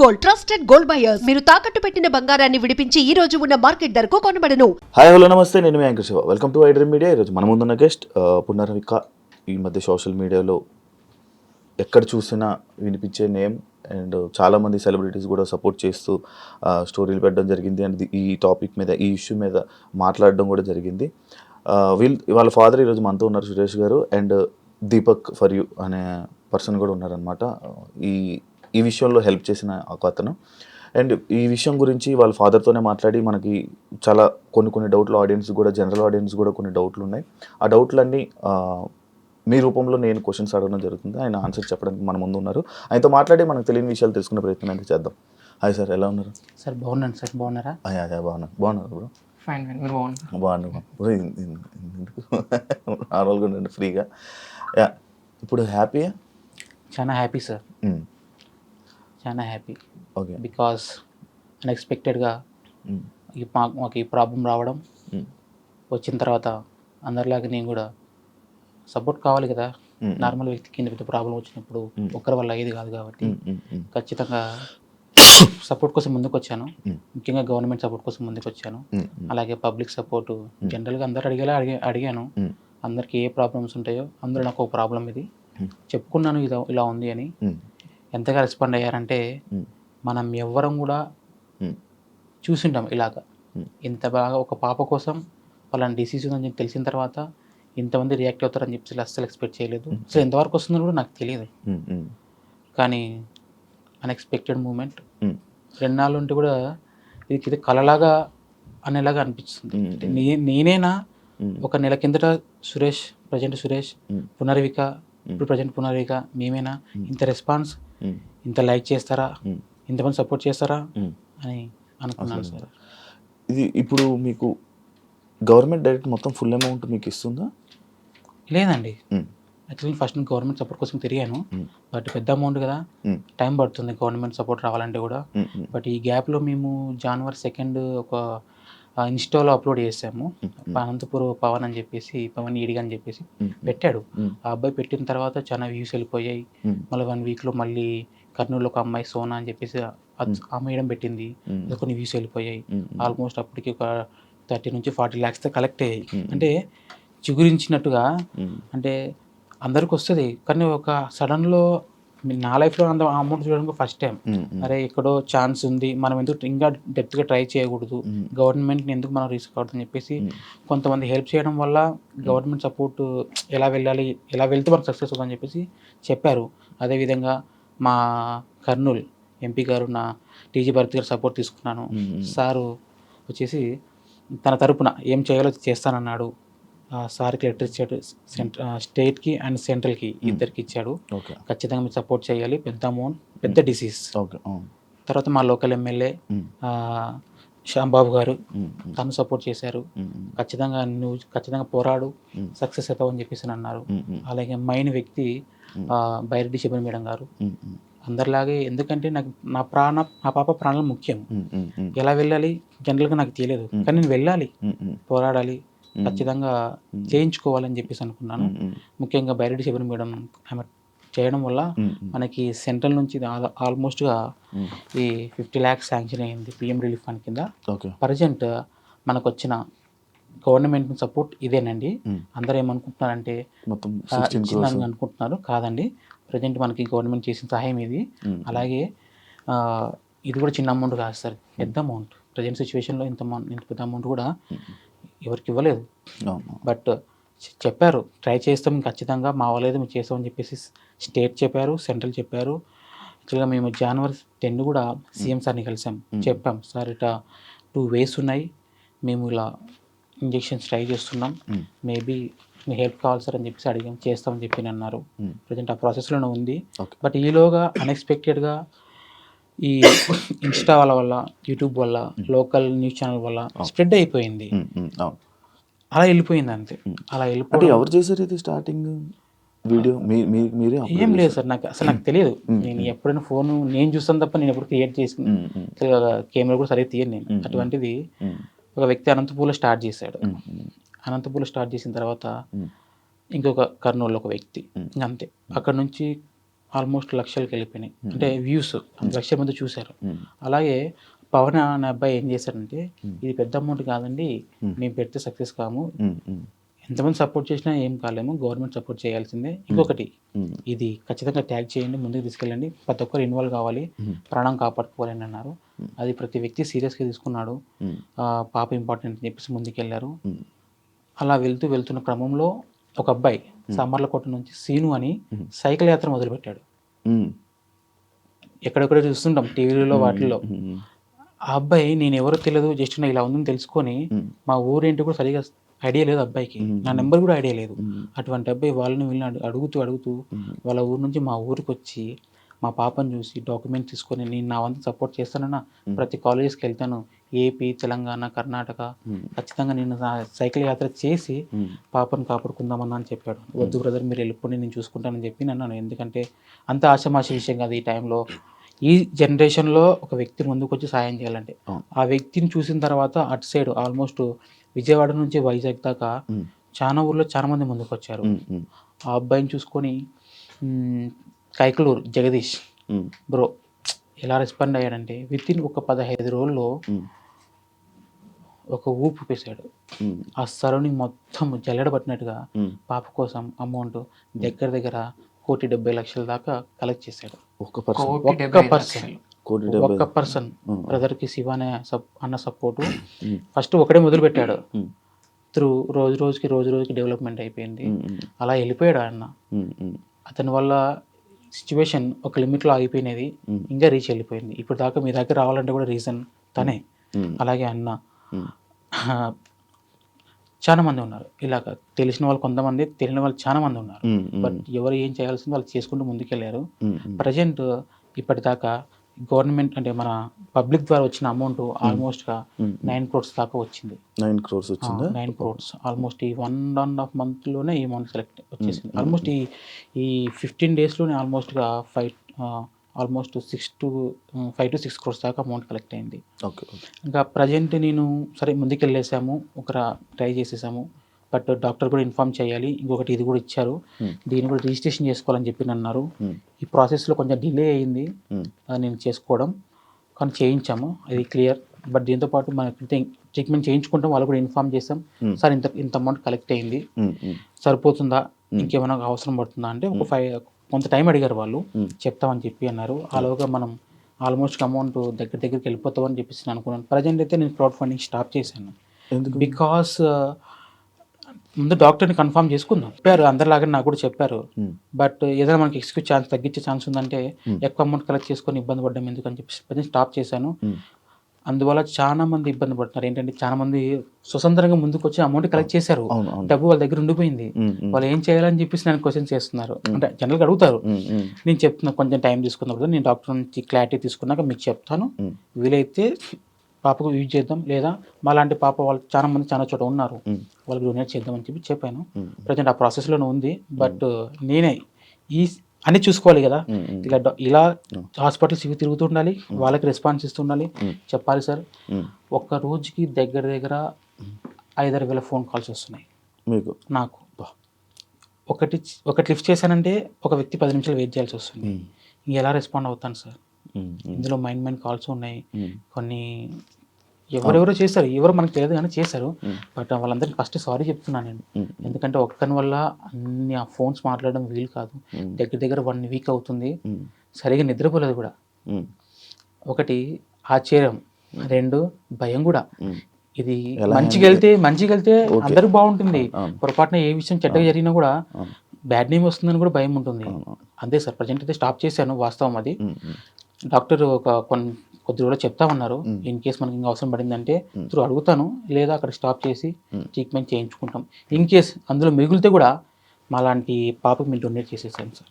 Gold, trusted gold buyers. మీరు తాకట్టు పెట్టిన బంగారాన్ని విడిపించి ఈ రోజు ఉన్న మార్కెట్ ధరకు కొనబడను. హాయ్ హలో నమస్తే, నేను మీ anchor Shiva. Welcome to iDream Media. ఈరోజు మన ముందున్న గెస్ట్ పునర్విక. ఈ మధ్య సోషల్ మీడియాలో ఎక్కడ చూసినా వినిపించే నేమ్ అండ్ చాలామంది సెలబ్రిటీస్ కూడా సపోర్ట్ చేస్తూ స్టోరీలు పెట్టడం జరిగింది. అండ్ ఈ టాపిక్ మీద, ఈ ఇష్యూ మీద మాట్లాడడం కూడా జరిగింది. వాళ్ళ ఫాదర్ ఈరోజు మనతో ఉన్నారు, సురేష్ గారు. అండ్ దీపక్ ఫర్ యూ అనే పర్సన్ కూడా ఉన్నారనమాట. ఈ విషయంలో హెల్ప్ చేసిన ఒక అతను. అండ్ ఈ విషయం గురించి వాళ్ళ ఫాదర్తోనే మాట్లాడి మనకి చాలా కొన్ని డౌట్లు, ఆడియన్స్ కూడా, జనరల్ ఆడియన్స్ కూడా కొన్ని డౌట్లు ఉన్నాయి. ఆ డౌట్లన్నీ మీ రూపంలో నేను క్వశ్చన్స్ అడగడం జరుగుతుంది. ఆయన ఆన్సర్ చెప్పడానికి మన ముందు ఉన్నారు. ఆయనతో మాట్లాడి మనకు తెలియని విషయాలు తెలుసుకునే ప్రయత్నం అయితే చేద్దాం. హాయ్ సార్, ఎలా ఉన్నారు? సార్ బాగున్నాను సార్, బాగున్నారా? బాగున్నారు బ్రో. ఫైన్ ఫైన్, మీరు బాగున్నారు? బ్రో ఎందుకు నార్మల్గా ఉండండి, ఫ్రీగా. యా, ఇప్పుడు హ్యాపీయా? చాలా హ్యాపీ సార్, చాలా హ్యాపీ. ఓకే. బికాస్ అన్ఎక్స్పెక్టెడ్గా మాకు ఈ ప్రాబ్లం రావడం, వచ్చిన తర్వాత అందరిలాగా నేను కూడా సపోర్ట్ కావాలి కదా. నార్మల్ వ్యక్తికి ఇంత ప్రాబ్లం వచ్చినప్పుడు ఒక్కరి వల్ల అయ్యేది కాదు కాబట్టి ఖచ్చితంగా సపోర్ట్ కోసం ముందుకు వచ్చాను. ముఖ్యంగా గవర్నమెంట్ సపోర్ట్ కోసం ముందుకు వచ్చాను. అలాగే పబ్లిక్ సపోర్ట్ జనరల్గా అందరు అడిగాను. అందరికీ ఏ ప్రాబ్లమ్స్ ఉంటాయో అందులో నాకు ఒక ప్రాబ్లం ఇది చెప్పుకున్నాను, ఇలా ఉంది అని. ఎంతగా రెస్పాండ్ అయ్యారంటే, మనం ఎవ్వరం కూడా చూసింటాం ఇలాగా. ఇంత బాగా ఒక పాప కోసం వాళ్ళని డిసీజ్ ఉందని చెప్పి తెలిసిన తర్వాత ఇంతమంది రియాక్ట్ అవుతారని చెప్పి అస్సలు ఎక్స్పెక్ట్ చేయలేదు. సో ఎంతవరకు వస్తుందని కూడా నాకు తెలియదు. కానీ అన్ఎక్స్పెక్టెడ్ మూమెంట్. 2 నాళ్ళు ఉంటే కూడా ఇది కలలాగా అనేలాగా అనిపిస్తుంది. నేనేనా ఒక నెల కిందట ప్రజెంట్ సురేష్, పునర్విక, ఇప్పుడు ప్రజెంట్ పునర్విక, మేమేనా ఇంత రెస్పాన్స్, ఇంత లైక్ చేస్తారా, ఇంతమంది సపోర్ట్ చేస్తారా అని అనుకున్నాను సార్. ఇది ఇప్పుడు మీకు గవర్నమెంట్ డైరెక్ట్ మొత్తం ఫుల్ అమౌంట్ మీకు ఇస్తుందా? లేదండి, యాక్చువల్లీ ఫస్ట్ నేను గవర్నమెంట్ సపోర్ట్ కోసం తిరిగాను. బట్ పెద్ద అమౌంట్ కదా, టైం పడుతుంది గవర్నమెంట్ సపోర్ట్ రావాలంటే కూడా. బట్ ఈ గ్యాప్లో మేము January 2 ఒక ఇన్స్టాలో అప్లోడ్ చేసాము. అనంతపురం పవన్ అని చెప్పేసి, పవన్ ఈడిగా అని చెప్పేసి పెట్టాడు. ఆ అబ్బాయి పెట్టిన తర్వాత చాలా వ్యూస్ వెళ్ళిపోయాయి. మళ్ళీ 1 వీక్లో మళ్ళీ కర్నూలులో ఒక అమ్మాయి సోనా అని చెప్పేసి ఆ మేడం పెట్టింది, కొన్ని వ్యూస్ వెళ్ళిపోయాయి. ఆల్మోస్ట్ అప్పటికి ఒక 30 నుంచి 40 lakhs కలెక్ట్ అయ్యాయి. అంటే చిగురించినట్టుగా, అంటే అందరికి వస్తుంది. కానీ ఒక సడన్లో నా లైఫ్లో అంత అమౌంట్ చూడడానికి ఫస్ట్ టైం. అరే ఎక్కడో ఛాన్స్ ఉంది, మనం ఎందుకు ఇంకా డెప్త్గా ట్రై చేయకూడదు, గవర్నమెంట్ని ఎందుకు మనం రిస్క్ అవుతుందని చెప్పేసి కొంతమంది హెల్ప్ చేయడం వల్ల గవర్నమెంట్ సపోర్ట్ ఎలా వెళ్ళాలి, ఎలా వెళ్తే మనకు సక్సెస్ అవుతుందని చెప్పేసి చెప్పారు. అదేవిధంగా మా కర్నూలు ఎంపీ గారు, నా టీజీ భరత్ గారు సపోర్ట్ తీసుకున్నాను. సారు వచ్చేసి తన తరపున ఏం చేయాలో చేస్తానన్నాడు. సార్కి లెటర్ ఇచ్చాడు, స్టేట్కి అండ్ సెంట్రల్కి ఇద్దరికి ఇచ్చాడు. ఖచ్చితంగా మీరు సపోర్ట్ చేయాలి, పెద్ద అమౌంట్, పెద్ద డిసీజ్. తర్వాత మా లోకల్ ఎమ్మెల్యే శ్యాంబాబు గారు, తను సపోర్ట్ చేశారు. నువ్వు ఖచ్చితంగా పోరాడు, సక్సెస్ అవుతావు అని చెప్పేసి అన్నారు. అలాగే మెయిన్ వ్యక్తి బైరెడ్డి శబరి మేడం గారు. అందరిలాగే, ఎందుకంటే నాకు నా పాప ప్రాణాలు ముఖ్యం. ఎలా వెళ్ళాలి జనరల్గా నాకు తెలియదు, కానీ నేను వెళ్ళాలి, పోరాడాలి, ఖచ్చితంగా చేయించుకోవాలని చెప్పేసి అనుకున్నాను. ముఖ్యంగా బైరెడ్డి శబరి మేడం ఆమె చేయడం వల్ల మనకి సెంట్రల్ నుంచి ఆల్మోస్ట్గా ఈ 50 lakhs శాంక్షన్ అయింది పిఎం రిలీఫ్ ఫండ్ కింద. ప్రజెంట్ మనకు వచ్చిన గవర్నమెంట్ సపోర్ట్ ఇదేనండి. అందరూ ఏమనుకుంటున్నారంటే ఇచ్చిందని అనుకుంటున్నారు, కాదండి. ప్రజెంట్ మనకి గవర్నమెంట్ చేసిన సహాయం ఇది. అలాగే ఇది కూడా చిన్న అమౌంట్ కాదు సార్, పెద్ద అమౌంట్. ప్రజెంట్ సిచ్యువేషన్లో ఇంత పెద్ద అమౌంట్ కూడా ఎవరికి ఇవ్వలేదు. బట్ చెప్పారు, ట్రై చేస్తాం ఖచ్చితంగా, మా వాళ్ళేదో మేము చేస్తామని చెప్పేసి స్టేట్ చెప్పారు, సెంట్రల్ చెప్పారు. యాక్చువల్గా మేము January 10 కూడా సీఎం సార్ని కలిసాం. చెప్పాం, సార్ ఇట్లా 2 ways ఉన్నాయి, మేము ఇలా ఇంజెక్షన్స్ ట్రై చేస్తున్నాం, మేబీ మీ హెల్ప్ కావాలి సార్ అని చెప్పేసి అడిగాం. చేస్తామని చెప్పి అన్నారు. ప్రజెంట్ ఆ ప్రాసెస్లోనే ఉంది. బట్ ఈలోగా అన్ఎక్స్పెక్టెడ్గా ఈ ఇన్స్టా వల్ల, యూట్యూబ్ వల్ల, లోకల్ న్యూస్ ఛానల్ వల్ల స్ప్రెడ్ అయిపోయింది. అలా వెళ్ళిపోయింది అంతే. అలా వెళ్ళిపోయి ఎవరు చేశారు ఇది స్టార్టింగ్ వీడియో? మీరే? ఏం లేదు సార్, నాకు తెలియదు. నేను ఎప్పుడైనా ఫోన్ నేను చూస్తాను తప్ప నేను ఎప్పుడు క్రియేట్ చేసుకుని కెమెరా కూడా సరిగ్గా తీయను నేను. అటువంటిది ఒక వ్యక్తి అనంతపూర్లో స్టార్ట్ చేశాడు. అనంతపూర్లో స్టార్ట్ చేసిన తర్వాత ఇంకొక కర్నూలులో ఒక వ్యక్తి, అంతే. అక్కడ నుంచి ఆల్మోస్ట్ లక్షలకి వెళ్ళిపోయినాయి, అంటే వ్యూస్ లక్షల మంది చూశారు. అలాగే పవన్ అనే అబ్బాయి ఏం చేశాడంటే, ఇది పెద్ద అమౌంట్ కాదండి, మేము పెడితే సక్సెస్ కాము, ఎంతమంది సపోర్ట్ చేసినా ఏం కాలేము, గవర్నమెంట్ సపోర్ట్ చేయాల్సిందే. ఇంకొకటి, ఇది ఖచ్చితంగా ట్యాగ్ చేయండి, ముందుకు తీసుకెళ్ళండి, ప్రతి ఒక్కరు ఇన్వాల్వ్ కావాలి, ప్రాణం కాపాడుకోవాలని అన్నారు. అది ప్రతి వ్యక్తి సీరియస్గా తీసుకున్నాడు. పాప ఇంపార్టెంట్ అని చెప్పేసి ముందుకెళ్ళారు. అలా వెళ్తున్న క్రమంలో ఒక అబ్బాయి సామర్లకోట నుంచి సీను అని సైకిల్ యాత్ర మొదలుపెట్టాడు. ఎక్కడెక్కడ చూస్తుంటాం టీవీలలో వాటిల్లో. ఆ అబ్బాయి నేను ఎవరో తెలియదు, జస్ట్ నా ఇలా ఉందని తెలుసుకొని, మా ఊరేంటి కూడా సరిగా ఐడియా లేదు అబ్బాయికి, నా నెంబర్ కూడా ఐడియా లేదు. అటువంటి అబ్బాయి వాళ్ళని వీళ్ళని అడుగుతూ వాళ్ళ ఊరు నుంచి మా ఊరికి వచ్చి మా పాపను చూసి డాక్యుమెంట్ తీసుకొని, నేను నా వంతు సపోర్ట్ చేస్తానన్నా, ప్రతి కాలేజెస్కి వెళ్తాను, ఏపీ, తెలంగాణ, కర్ణాటక, ఖచ్చితంగా నేను సైకిల్ యాత్ర చేసి పాపను కాపాడుకుందామన్నా అని చెప్పాడు. వద్దు బ్రదర్, మీరు వెళ్ళిపోండి, నేను చూసుకుంటానని చెప్పి అన్నాను. ఎందుకంటే అంత ఆషామాషి విషయం కాదు. ఈ టైంలో, ఈ జనరేషన్లో ఒక వ్యక్తి ముందుకు వచ్చి సాయం చేయాలంటే, ఆ వ్యక్తిని చూసిన తర్వాత అటు సైడ్ ఆల్మోస్ట్ విజయవాడ నుంచి వైజాగ్ దాకా చాలా ఊర్లో చాలా మంది ముందుకు వచ్చారు. ఆ అబ్బాయిని చూసుకొని కైకలూరు జగదీష్ బ్రో ఎలా రెస్పాండ్ అయ్యాడంటే, విత్ ఇన్ ఒక 15 రోజుల్లో ఒక ఊపు పేసాడు. ఆ సరౌండింగ్ మొత్తం జల్లెడ పట్టినట్టుగా పాప కోసం అమౌంట్ దగ్గర 1,70,00,000 దాకా కలెక్ట్ చేశాడు. ఒక్క పర్సన్ బ్రదర్కి శివ అన్న సపోర్టు. ఫస్ట్ ఒకటే మొదలు పెట్టాడు, త్రూ రోజు రోజుకి డెవలప్మెంట్ అయిపోయింది. అలా వెళ్ళిపోయాడు అన్న. అతని వల్ల సిచ్యువేషన్ ఒక లిమిట్లో ఆగిపోయినది, ఇంకా రీచ్ వెళ్ళిపోయింది. ఇప్పుడు దాకా మీ దగ్గర రావాలంటే కూడా రీజన్ తనే. అలాగే అన్న చాలా మంది ఉన్నారు ఇలాగ, తెలిసిన వాళ్ళు కొంతమంది, తెలియని వాళ్ళు చాలా మంది ఉన్నారు. బట్ ఎవరు ఏం చేయాల్సింది వాళ్ళు చేసుకుంటూ ముందుకెళ్ళారు. ప్రజెంట్ ఇప్పటిదాకా గవర్నమెంట్ అంటే మన పబ్లిక్ ద్వారా వచ్చిన అమౌంట్ ఆల్మోస్ట్గా 9 crores దాకా వచ్చింది. 9 crores ఆల్మోస్ట్ ఈ 1.5 monthలోనే ఈ అమౌంట్ సెలెక్ట్ వచ్చేసింది. ఆల్మోస్ట్ ఈ 15 daysలోనే ఆల్మోస్ట్గా 5 to 6 crores దాకా అమౌంట్ కలెక్ట్ అయింది. ఇంకా ప్రజెంట్ నేను సరే ముందుకెళ్ళేసాము, ట్రై చేసేసాము. బట్ డాక్టర్ కూడా ఇన్ఫార్మ్ చేయాలి, ఇంకొకటి ఇది కూడా ఇచ్చారు, దీన్ని కూడా రిజిస్ట్రేషన్ చేసుకోవాలని చెప్పి అన్నారు. ఈ ప్రాసెస్లో కొంచెం డిలే అయింది నేను చేసుకోవడం, కానీ చేయించాము, అది క్లియర్. బట్ దీంతోపాటు మనకి ట్రీట్మెంట్ చేయించుకుంటాం, వాళ్ళు కూడా ఇన్ఫార్మ్ చేసాం, సార్ ఇంత అమౌంట్ కలెక్ట్ అయింది, సరిపోతుందా, ఇంకేమైనా అవసరం పడుతుందా అంటే కొంత టైం అడిగారు వాళ్ళు, చెప్తామని చెప్పి అన్నారు. అలాగా మనం ఆల్మోస్ట్ అమౌంట్ దగ్గరికి వెళ్ళిపోతామని చెప్పేసి నేను అనుకున్నాను. ప్రజెంట్ అయితే నేను క్రౌడ్ ఫండింగ్ స్టాప్ చేశాను. బికాస్ ముందు డాక్టర్ని కన్ఫర్మ్ చేసుకుందాం చెప్పారు, అందరిలాగా నాకు కూడా చెప్పారు. బట్ ఏదైనా మనకి ఎక్స్క్యూజ్ తగ్గించే ఛాన్స్ ఉందంటే ఎక్కువ అమౌంట్ కలెక్ట్ చేసుకొని ఇబ్బంది పడ్డాం ఎందుకని చెప్పి స్టాప్ చేశాను. అందువల్ల చాలా మంది ఇబ్బంది పడుతున్నారు. ఏంటంటే చాలా మంది స్వతంత్రంగా ముందుకు వచ్చి అమౌంట్ కలెక్ట్ చేశారు, డబ్బు వాళ్ళ దగ్గర ఉండిపోయింది, వాళ్ళు ఏం చేయాలని చెప్పేసి నేను క్వశ్చన్ చేస్తున్నారు. అంటే జనరల్గా అడుగుతారు. నేను చెప్తున్నా కొంచెం టైం తీసుకున్నప్పుడు నేను డాక్టర్ నుంచి క్లారిటీ తీసుకున్నాక మీకు చెప్తాను, వీలైతే పాపకు యూజ్ చేద్దాం, లేదా మాలాంటి పాప వాళ్ళు చాలా చోట ఉన్నారు, వాళ్ళకి డొనేట్ చేద్దామని చెప్పి చెప్పాను. ప్రజెంట్ ఆ ప్రాసెస్లోనే ఉంది. బట్ నేనే అన్నీ చూసుకోవాలి కదా, ఇలా హాస్పిటల్స్ ఇవి తిరుగుతుండాలి, వాళ్ళకి రెస్పాన్స్ ఇస్తుండాలి, చెప్పాలి సార్. ఒక్క రోజుకి దగ్గర 5-6 వేల ఫోన్ కాల్స్ వస్తున్నాయి నాకు. ఒకటి లిఫ్ట్ చేశానంటే ఒక వ్యక్తి 10 నిమిషాలు వెయిట్ చేయాల్సి వస్తుంది. ఎలా రెస్పాండ్ అవుతాను సార్? ఇందులో మైండ్ కాల్స్ ఉన్నాయి, కొన్ని ఎవరెవరో చేశారు, ఎవరో మనకు తెలియదు కానీ చేశారు. బట్ వాళ్ళందరికీ ఫస్ట్ సారీ చెప్తున్నాను నేను, ఎందుకంటే ఒక్కని వల్ల అన్ని ఆ ఫోన్స్ మాట్లాడడం వీలు కాదు. దగ్గర 1 week అవుతుంది, సరిగా నిద్రపోలేదు కూడా. ఒకటి ఆశ్చర్యం, 2 భయం కూడా. ఇది మంచిగా వెళ్తే అందరికి బాగుంటుంది, పొరపాటున ఏ విషయం చెడ్డగా జరిగినా కూడా బ్యాడ్ నేమ్ వస్తుందని కూడా భయం ఉంటుంది. అంతే సార్, ప్రజెంట్ అయితే స్టాప్ చేశాను, వాస్తవం అది. డాక్టర్ కొద్ది రోజులు చెప్తామన్నారు, ఇన్ కేస్ మనకి ఇంకా అవసరం పడిందంటే త్రూ అడుగుతాను, లేదా అక్కడ స్టాప్ చేసి ట్రీట్మెంట్ చేయించుకుంటాం. ఇన్ కేస్ అందులో మిగిలితే కూడా మాలాంటి పాపకు మీరు డొనేట్ చేసేసాను సార్.